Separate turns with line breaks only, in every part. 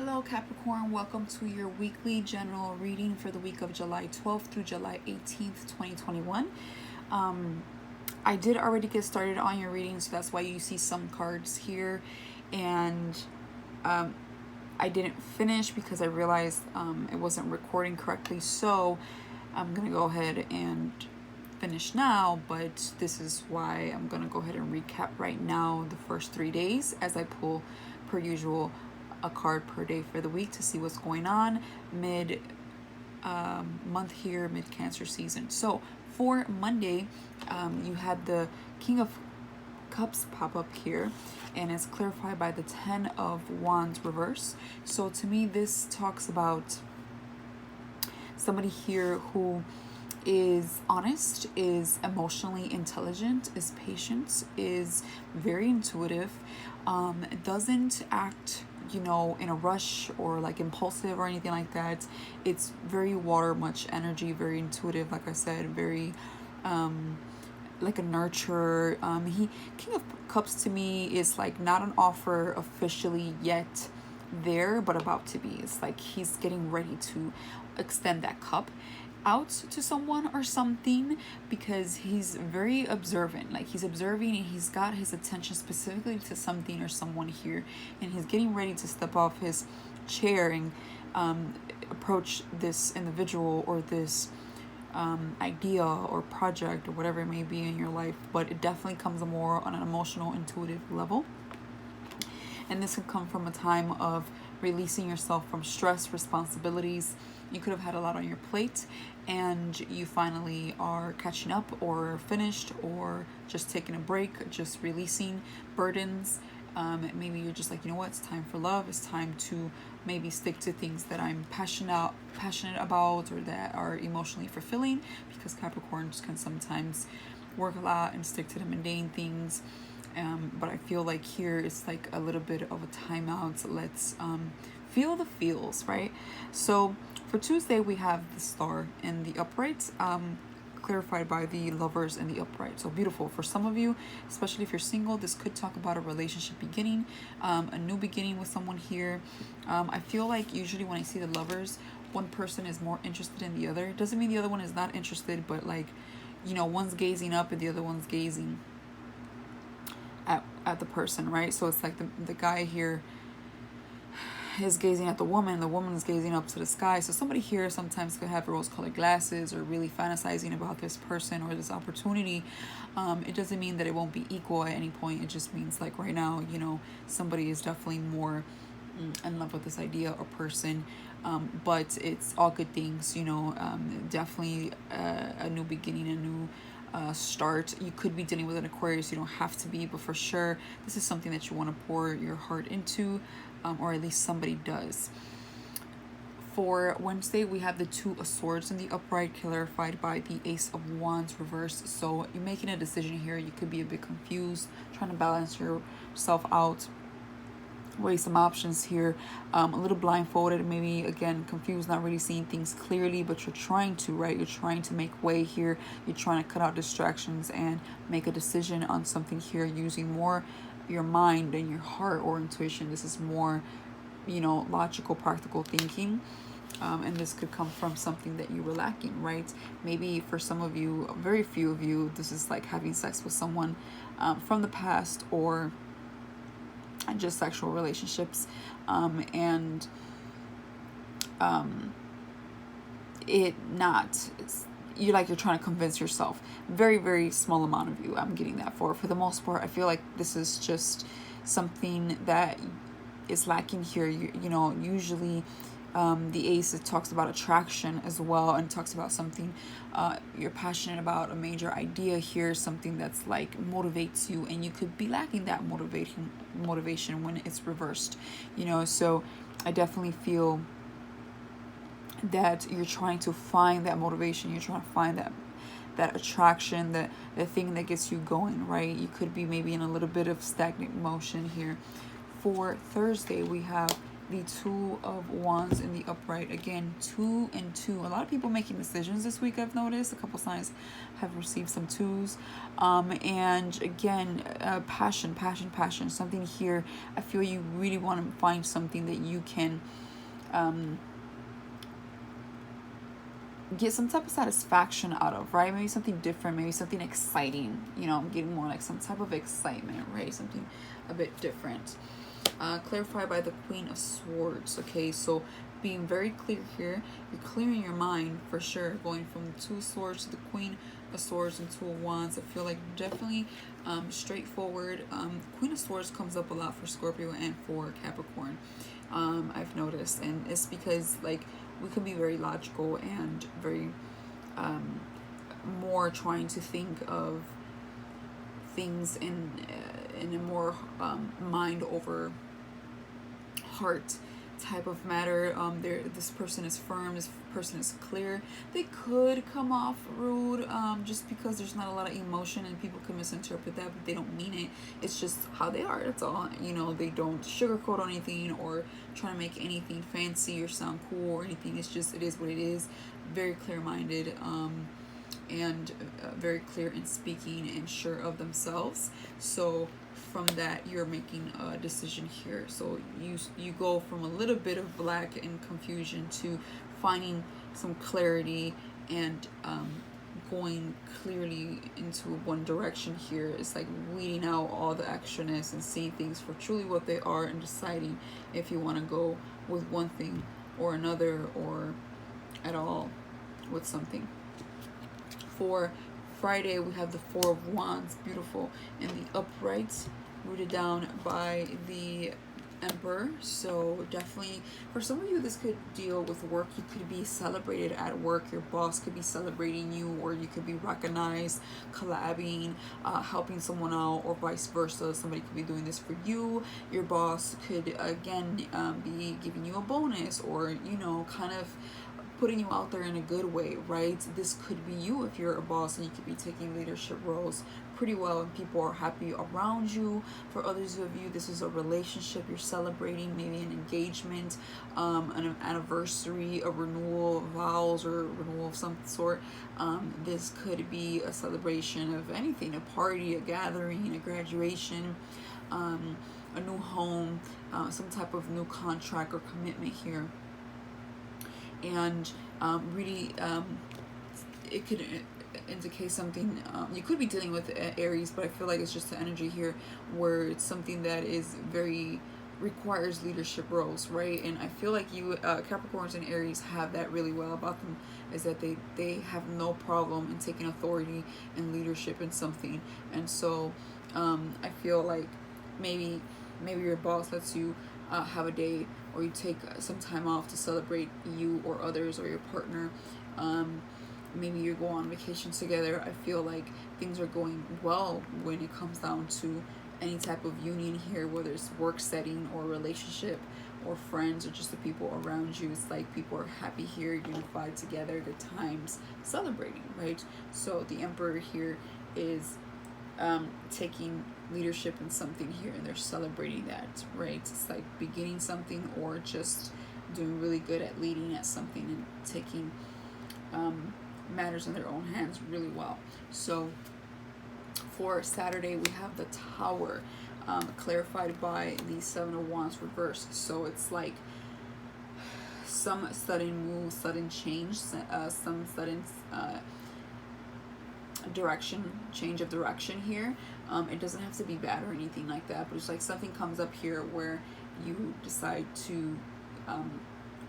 Hello Capricorn, welcome to your weekly general reading for the week of July 12th through July 18th, 2021. I did already get started on your reading, so that's why you see some cards here, and I didn't finish because I realized it wasn't recording correctly, so I'm gonna go ahead and finish now, but this is why I'm gonna go ahead and recap right now the first 3 days as I pull, per usual, a card per day for the week to see what's going on mid month here, mid Cancer season. So for Monday, you had the King of Cups pop up here, and it's clarified by the 10 of Wands reverse. So to me, this talks about somebody here who is honest, is emotionally intelligent, is patient, is very intuitive, doesn't act in a rush or like impulsive or anything like that. It's very water, much energy, very intuitive, like I said, very like a nurturer. King of Cups to me is like not an offer officially yet there, but about to be. It's like he's getting ready to extend that cup out to someone or something, because he's very observant. Like he's observing and he's got his attention specifically to something or someone here, and he's getting ready to step off his chair and approach this individual or this idea or project or whatever it may be in your life. But it definitely comes more on an emotional, intuitive level, and this can come from a time of releasing yourself from stress, responsibilities. You could have had a lot on your plate and you finally are catching up or finished, or just taking a break, just releasing burdens. Maybe you're just like, you know what, it's time for love. It's time to maybe stick to things that I'm passionate about or that are emotionally fulfilling, because Capricorns can sometimes work a lot and stick to the mundane things. But I feel like here it's like a little bit of a timeout. So let's feel the feels, right? So for Tuesday, we have the Star in the upright, clarified by the Lovers in the upright. So beautiful. For some of you, especially if you're single, this could talk about a relationship beginning, a new beginning with someone here. I feel like usually when I see the Lovers, one person is more interested in the other. It doesn't mean the other one is not interested, but like, one's gazing up and the other one's gazing at the person, right? So it's like the guy here is gazing at the woman is gazing up to the sky. So somebody here sometimes could have rose-colored glasses or really fantasizing about this person or this opportunity. It doesn't mean that it won't be equal at any point. It just means like right now, somebody is definitely more in love with this idea or person. But it's all good things, definitely a new beginning, a new start. You could be dealing with an Aquarius, you don't have to be, but for sure this is something that you want to pour your heart into, or at least somebody does. For Wednesday, we have the Two of Swords in the upright, clarified by the Ace of Wands reverse. So you're making a decision here. You could be a bit confused, trying to balance yourself out, weigh some options here, a little blindfolded, maybe again confused, not really seeing things clearly, but you're trying to, right? You're trying to make way here. You're trying to cut out distractions and make a decision on something here using more your mind than your heart or intuition. This is more, logical, practical thinking. And this could come from something that you were lacking, right? Maybe for some of you, very few of you, this is like having sex with someone from the past, or just sexual relationships, you're trying to convince yourself. Very, very small amount of you I'm getting that for the most part. I feel like this is just something that is lacking here. Usually the Ace, it talks about attraction as well, and talks about something you're passionate about, a major idea here, something that's like motivates you, and you could be lacking that motivation when it's reversed, so I definitely feel that you're trying to find that motivation. You're trying to find that attraction, the thing that gets you going, right? You could be maybe in a little bit of stagnant motion here. For Thursday, we have the Two of Wands in the upright. Again, 2 and 2. A lot of people making decisions this week, I've noticed. A couple signs have received some twos. And again, passion. Something here. I feel you really want to find something that you can get some type of satisfaction out of, right? Maybe something different, maybe something exciting. I'm getting more like some type of excitement, right? Something a bit different. Clarified by the Queen of Swords. Okay, so being very clear here. You're clearing your mind for sure. Going from the Two of Swords to the Queen of Swords and Two of Wands. I feel like definitely straightforward. Queen of Swords comes up a lot for Scorpio and for Capricorn. I've noticed, and it's because like we can be very logical and very more trying to think of things in a more mind over heart type of matter. This person is firm, this person is clear. They could come off rude just because there's not a lot of emotion, and people can misinterpret that, but they don't mean it. It's just how they are, that's all. They don't sugarcoat anything or try to make anything fancy or sound cool or anything. It's just, it is what it is. Very clear-minded and very clear in speaking and sure of themselves. So from that, you're making a decision here. So you go from a little bit of lack and confusion to finding some clarity and going clearly into one direction here. It's like weeding out all the extraness and seeing things for truly what they are and deciding if you want to go with one thing or another or at all with something. For Friday, we have the Four of Wands, beautiful, and the upright, rooted down by the Emperor. So definitely, for some of you, this could deal with work. You could be celebrated at work. Your boss could be celebrating you, or you could be recognized, collabing, helping someone out, or vice versa. Somebody could be doing this for you. Your boss could, again, be giving you a bonus, or, kind of putting you out there in a good way, right? This could be you if you're a boss, and you could be taking leadership roles pretty well, and people are happy around you. For others of you, this is a relationship you're celebrating, maybe an engagement, an anniversary, a renewal of vows, or renewal of some sort. This could be a celebration of anything, a party, a gathering, a graduation, a new home, some type of new contract or commitment here. And really, it could indicate something. You could be dealing with Aries, but I feel like it's just the energy here where it's something that is very requires leadership roles, right? And I feel like you Capricorns and Aries have that really well about them, is that they have no problem in taking authority and leadership in something. And so I feel like maybe your boss lets you have a day, or you take some time off to celebrate you or others or your partner. Maybe you go on vacation together. I feel like things are going well when it comes down to any type of union here, whether it's work setting or relationship or friends or just the people around you. It's like people are happy here, unified together, good times, celebrating, right? So the Emperor here is taking leadership in something here, and they're celebrating that, right? It's like beginning something or just doing really good at leading at something and taking matters in their own hands really well. So for Saturday, we have the Tower, clarified by the Seven of Wands reversed. So it's like some sudden move, sudden change, some sudden change of direction here. It doesn't have to be bad or anything like that, but it's like something comes up here where you decide to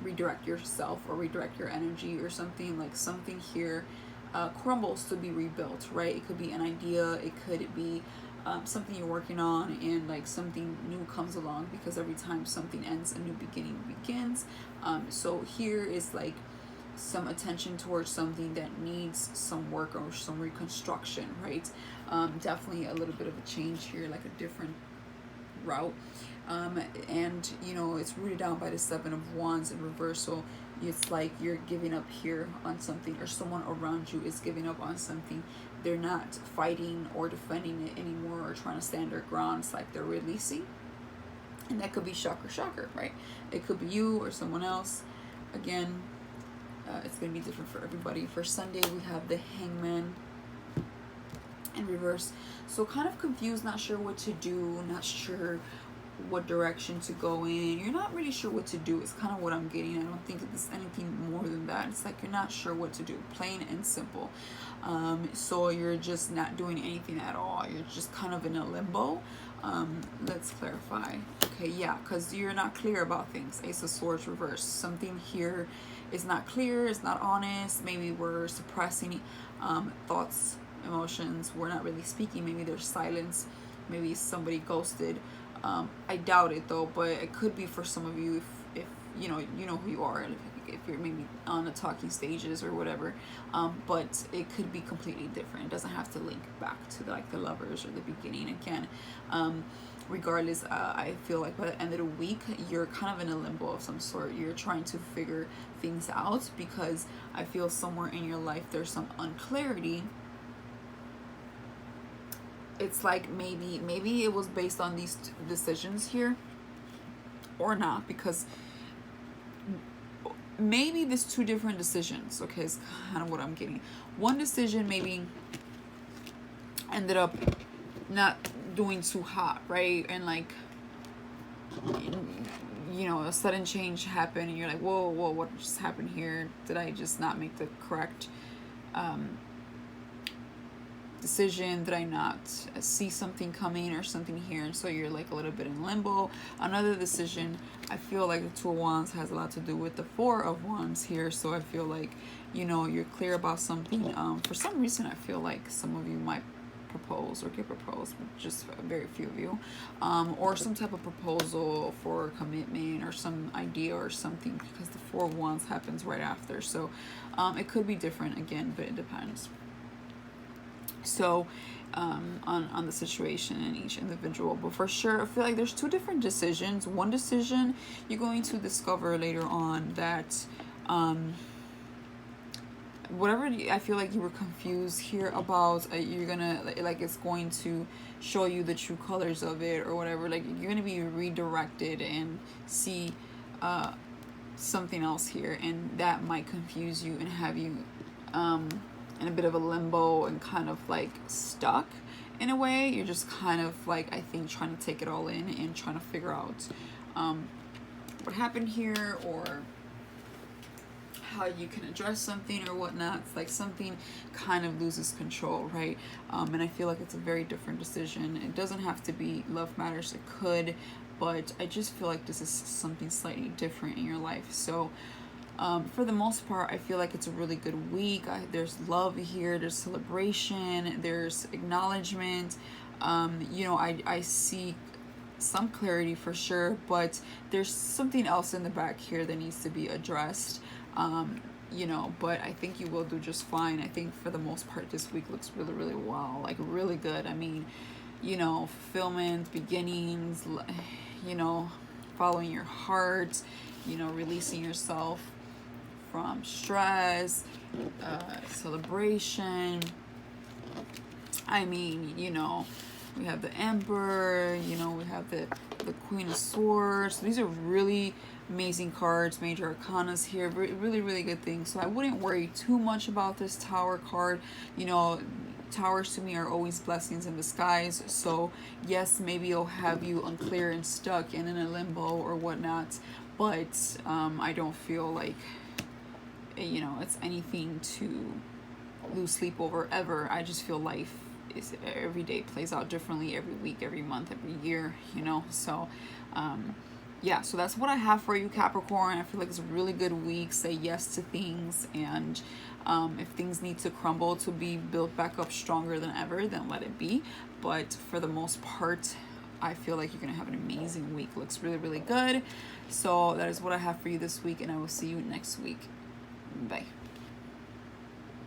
redirect yourself or redirect your energy, or something. Like something here crumbles to be rebuilt, right? It could be an idea, it could be something you're working on, and like something new comes along, because every time something ends, a new beginning begins. So here is like some attention towards something that needs some work or some reconstruction, right? Definitely a little bit of a change here, like a different route. And it's rooted down by the Seven of Wands in reversal. It's like you're giving up here on something, or someone around you is giving up on something. They're not fighting or defending it anymore or trying to stand their ground. It's like they're releasing. And that could be shocker, right? It could be you or someone else. Again, it's going to be different for everybody. For Sunday, we have the Hangman in reverse. So kind of confused, not sure what to do, not sure what direction to go in. You're not really sure what to do. It's kind of what I'm getting. I don't think it's anything more than that. It's like you're not sure what to do, plain and simple. So you're just not doing anything at all. You're just kind of in a limbo. Let's clarify. Okay, yeah, because you're not clear about things. Ace of Swords reverse. Something here is not clear, it's not honest. Maybe we're suppressing thoughts, emotions. We're not really speaking. Maybe there's silence. Maybe somebody ghosted. I doubt it though, but it could be for some of you if you know who you are, and if you're maybe on the talking stages or whatever. But it could be completely different. It doesn't have to link back to the lovers or the beginning again. Regardless, I feel like by the end of the week, you're kind of in a limbo of some sort. You're trying to figure things out because I feel somewhere in your life there's some unclarity. It's like maybe it was based on these decisions here or not, because maybe there's two different decisions. Okay, it's kind of what I'm getting. One decision maybe ended up not doing too hot, right? And like, a sudden change happened and you're like, whoa, what just happened here? Did I just not make the correct decision? Did I not see something coming or something here? And so you're like a little bit in limbo. Another decision, I feel like the Two of Wands has a lot to do with the Four of Wands here. So I feel like, you're clear about something. For some reason, I feel like some of you might propose or get proposed, but just very few of you, or some type of proposal for commitment or some idea or something, because the Four of Wands happens right after. So it could be different again, but it depends. So on the situation in each individual, but for sure I feel like there's two different decisions. One decision you're going to discover later on that whatever I feel like you were confused here about, you're gonna like it's going to show you the true colors of it or whatever. Like you're gonna be redirected and see something else here, and that might confuse you and have you in a bit of a limbo and kind of like stuck in a way. You're just kind of like, I think, trying to take it all in and trying to figure out what happened here or how you can address something or whatnot. It's like something kind of loses control, right? And I feel like it's a very different decision. It doesn't have to be love matters, it could, but I just feel like this is something slightly different in your life. So for the most part, I feel like it's a really good week. There's love here, there's celebration, there's acknowledgement. I see some clarity for sure, but there's something else in the back here that needs to be addressed. But I think you will do just fine. I think for the most part, this week looks really, really well, like really good. I mean, fulfillment, beginnings, following your heart, releasing yourself from stress, celebration. I mean, we have the Emperor, we have the Queen of Swords. So these are really amazing cards, major arcanas here, really, really good things. So I wouldn't worry too much about this Tower card. Towers to me are always blessings in disguise. So yes, maybe it'll have you unclear and stuck and in a limbo or whatnot, but I don't feel like it's anything to lose sleep over ever. I just feel life is every day plays out differently, every week, every month, every year, so so that's what I have for you, Capricorn. I feel like it's a really good week. Say yes to things, and if things need to crumble to be built back up stronger than ever, then let it be. But for the most part, I feel like you're gonna have an amazing week. Looks really, really good. So that is what I have for you this week, and I will see you next week. Bye.